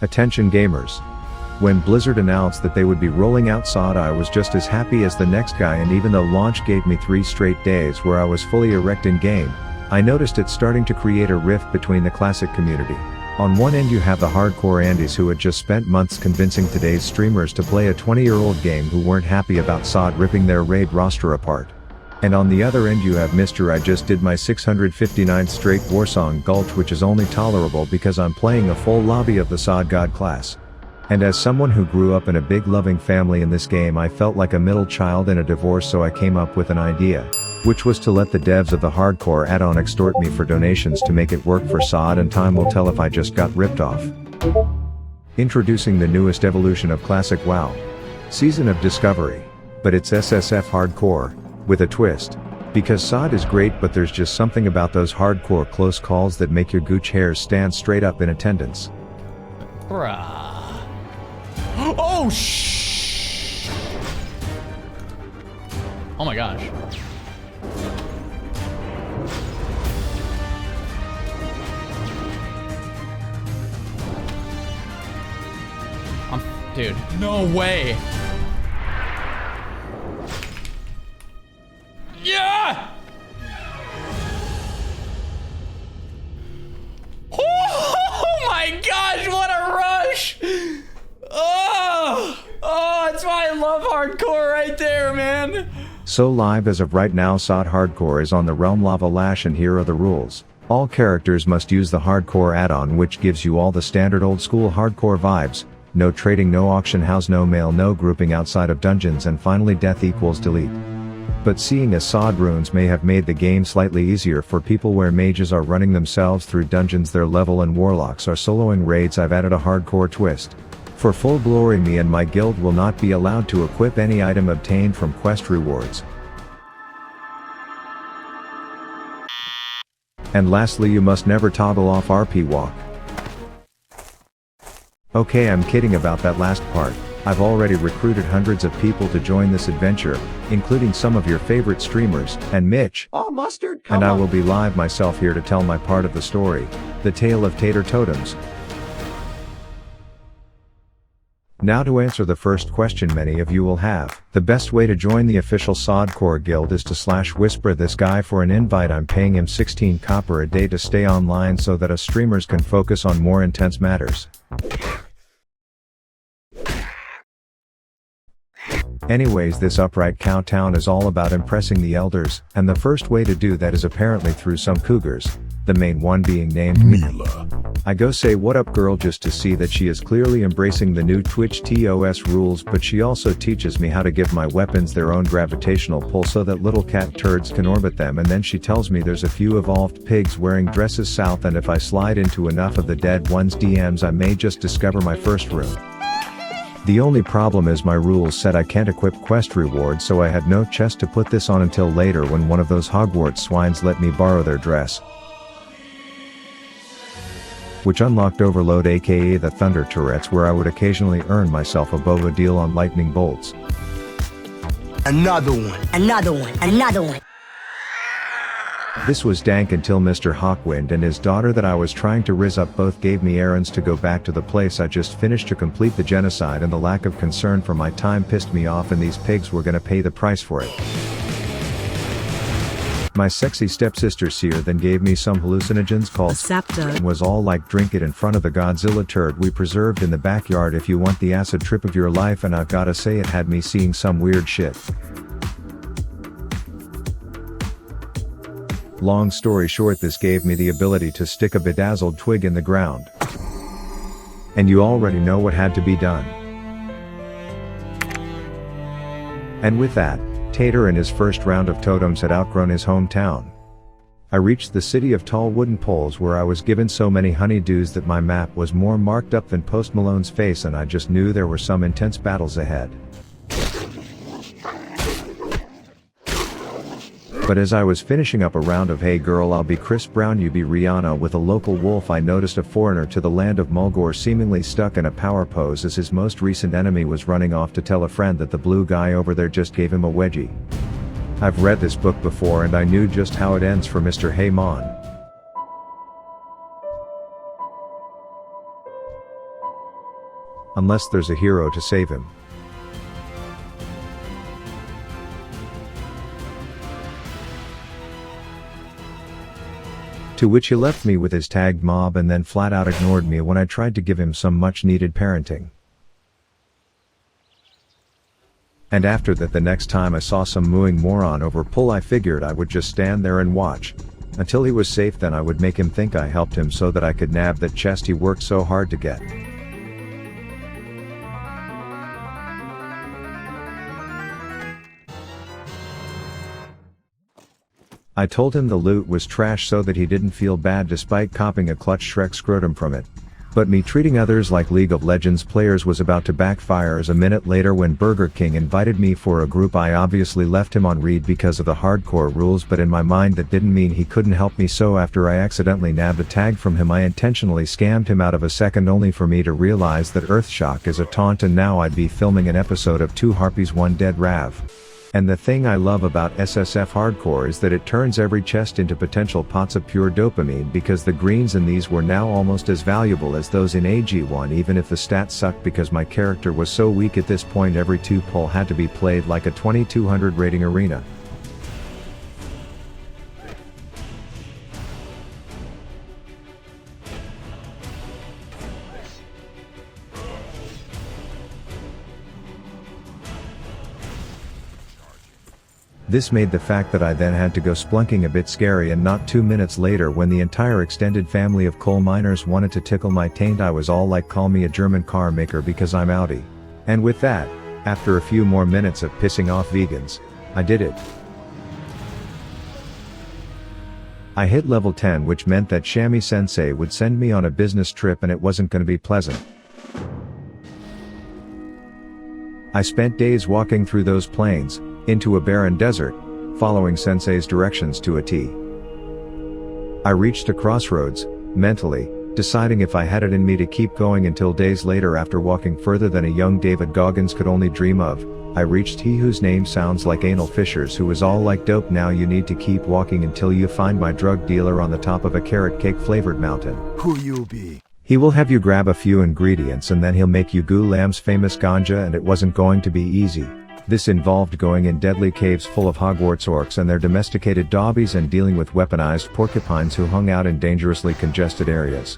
Attention gamers. When Blizzard announced that they would be rolling out SOD, I was just as happy as the next guy, and even though launch gave me 3 straight days where I was fully erect in game, I noticed it starting to create a rift between the classic community. On one end you have the hardcore Andes who had just spent months convincing today's streamers to play a 20-year-old game who weren't happy about SOD ripping their raid roster apart. And on the other end you have Mr. I just did my 659th straight Warsong Gulch, which is only tolerable because I'm playing a full lobby of the SOD God class. And as someone who grew up in a big loving family in this game, I felt like a middle child in a divorce, so I came up with an idea, which was to let the devs of the hardcore add-on extort me for donations to make it work for SOD, and time will tell if I just got ripped off. Introducing the newest evolution of classic WoW. Season of Discovery. But it's SSF hardcore, with a twist. Because SOD is great, but there's just something about those hardcore close calls that make your gooch hairs stand straight up in attendance. Bruh. Oh shh! Oh my gosh. Dude, no way. Yeah! Oh my gosh, what a rush! Oh, that's why I love hardcore right there, man. So live as of right now, SOD Hardcore is on the Realm Lava Lash, and here are the rules. All characters must use the Hardcore add-on, which gives you all the standard old school hardcore vibes. No trading, no auction house, no mail, no grouping outside of dungeons, and finally death equals delete. But seeing as SOD runes may have made the game slightly easier for people where mages are running themselves through dungeons, their level, and warlocks are soloing raids, I've added a hardcore twist. For full glory, me and my guild will not be allowed to equip any item obtained from quest rewards. And lastly, you must never toggle off RP walk. Okay, I'm kidding about that last part. I've already recruited hundreds of people to join this adventure, including some of your favorite streamers, and Mitch. Oh, mustard, come and I on. will be live myself here to tell my part of the story, the tale of Tater Totems. Now to answer the first question many of you will have, the best way to join the official Sodcore guild is to /whisper this guy for an invite. I'm paying him 16 copper a day to stay online so that us streamers can focus on more intense matters. Anyways, this upright cowtown is all about impressing the elders, and the first way to do that is apparently through some cougars, the main one being named Mila. I go say what up girl just to see that she is clearly embracing the new Twitch TOS rules, but she also teaches me how to give my weapons their own gravitational pull so that little cat turds can orbit them, and then she tells me there's a few evolved pigs wearing dresses south, and if I slide into enough of the dead one's DMs I may just discover my first rune. The only problem is my rules said I can't equip quest rewards, so I had no chest to put this on until later when one of those Hogwarts swines let me borrow their dress, which unlocked Overload, aka the Thunder Turrets, where I would occasionally earn myself a boba deal on lightning bolts. Another one. Another one. Another one. This was dank until Mr. Hawkwind and his daughter that I was trying to rizz up both gave me errands to go back to the place I just finished to complete the genocide, and the lack of concern for my time pissed me off, and these pigs were gonna pay the price for it. My sexy stepsister Seer then gave me some hallucinogens called Septa and was all like, drink it in front of the Godzilla turd we preserved in the backyard if you want the acid trip of your life, and I've gotta say it had me seeing some weird shit. Long story short, this gave me the ability to stick a bedazzled twig in the ground. And you already know what had to be done. And with that, Tater in his first round of totems had outgrown his hometown. I reached the city of tall wooden poles where I was given so many honeydews that my map was more marked up than Post Malone's face, and I just knew there were some intense battles ahead. But as I was finishing up a round of Hey Girl I'll Be Chris Brown You Be Rihanna with a local wolf, I noticed a foreigner to the land of Mulgore seemingly stuck in a power pose as his most recent enemy was running off to tell a friend that the blue guy over there just gave him a wedgie. I've read this book before and I knew just how it ends for Mr. Haymon. unless there's a hero to save him. To which he left me with his tagged mob and then flat out ignored me when I tried to give him some much needed parenting. And after that, the next time I saw some mooing moron over pull, I figured I would just stand there and watch until he was safe, then I would make him think I helped him so that I could nab that chest he worked so hard to get. I told him the loot was trash so that he didn't feel bad despite copping a clutch Shrek scrotum from it. But me treating others like League of Legends players was about to backfire, as a minute later when Burger King invited me for a group, I obviously left him on read because of the hardcore rules, but in my mind that didn't mean he couldn't help me, so after I accidentally nabbed a tag from him I intentionally scammed him out of a second, only for me to realize that Earthshock is a taunt and now I'd be filming an episode of 2 Harpies 1 Dead Rav. And the thing I love about SSF Hardcore is that it turns every chest into potential pots of pure dopamine, because the greens in these were now almost as valuable as those in AG1, even if the stats sucked, because my character was so weak at this point every 2 pull had to be played like a 2200 rating arena. This made the fact that I then had to go splunking a bit scary, and not 2 minutes later when the entire extended family of coal miners wanted to tickle my taint I was all like, call me a German car maker because I'm Audi. And with that, after a few more minutes of pissing off vegans, I did it. I hit level 10, which meant that Shami Sensei would send me on a business trip and it wasn't gonna be pleasant. I spent days walking through those plains, into a barren desert, following Sensei's directions to a T. I reached a crossroads, mentally, deciding if I had it in me to keep going, until days later, after walking further than a young David Goggins could only dream of, I reached he whose name sounds like anal fissures, who was all like, dope, now you need to keep walking until you find my drug dealer on the top of a carrot cake flavored mountain. Who you be? He will have you grab a few ingredients and then he'll make you Ghulam's famous ganja, and it wasn't going to be easy. This involved going in deadly caves full of Hogwarts orcs and their domesticated dobbies, and dealing with weaponized porcupines who hung out in dangerously congested areas.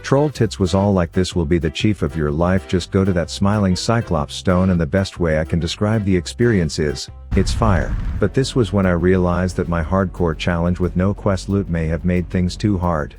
Troll Tits was all like, this will be the chief of your life, just go to that smiling Cyclops stone, and the best way I can describe the experience is, it's fire. But this was when I realized that my hardcore challenge with no quest loot may have made things too hard.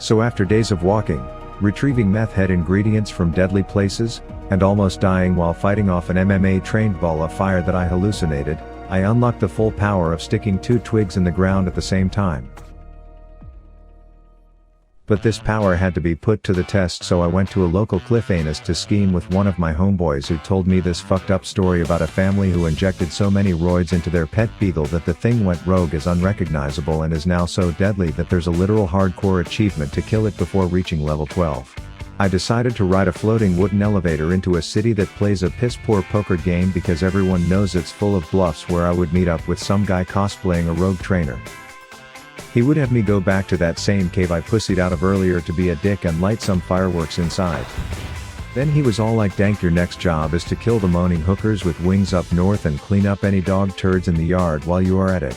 So after days of walking, retrieving meth head ingredients from deadly places, and almost dying while fighting off an MMA-trained ball of fire that I hallucinated, I unlocked the full power of sticking 2 twigs in the ground at the same time. But this power had to be put to the test, so I went to a local cliff anus to scheme with one of my homeboys, who told me this fucked up story about a family who injected so many roids into their pet beagle that the thing went rogue, is unrecognizable, and is now so deadly that there's a literal hardcore achievement to kill it before reaching level 12. I decided to ride a floating wooden elevator into a city that plays a piss-poor poker game because everyone knows it's full of bluffs, where I would meet up with some guy cosplaying a rogue trainer. He would have me go back to that same cave I pussied out of earlier to be a dick and light some fireworks inside. Then he was all like, dank, your next job is to kill the moaning hookers with wings up north and clean up any dog turds in the yard while you are at it.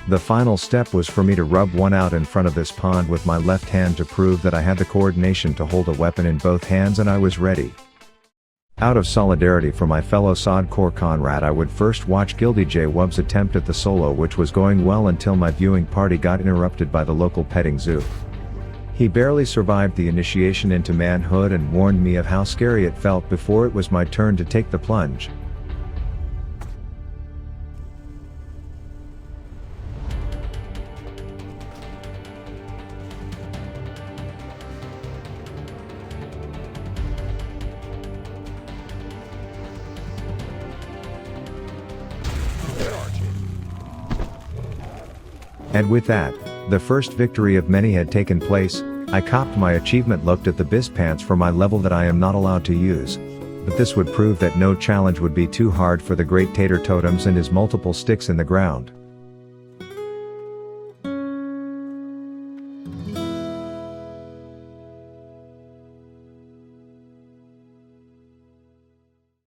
The final step was for me to rub one out in front of this pond with my left hand to prove that I had the coordination to hold a weapon in both hands, and I was ready. Out of solidarity for my fellow Sodcore Conrad, I would first watch Gildy J Wub's attempt at the solo, which was going well until my viewing party got interrupted by the local petting zoo. He barely survived the initiation into manhood and warned me of how scary it felt before it was my turn to take the plunge. And with that, the first victory of many had taken place. I copped my achievement, looked at the bis pants for my level that I am not allowed to use. But this would prove that no challenge would be too hard for the great Tater Totems and his multiple sticks in the ground.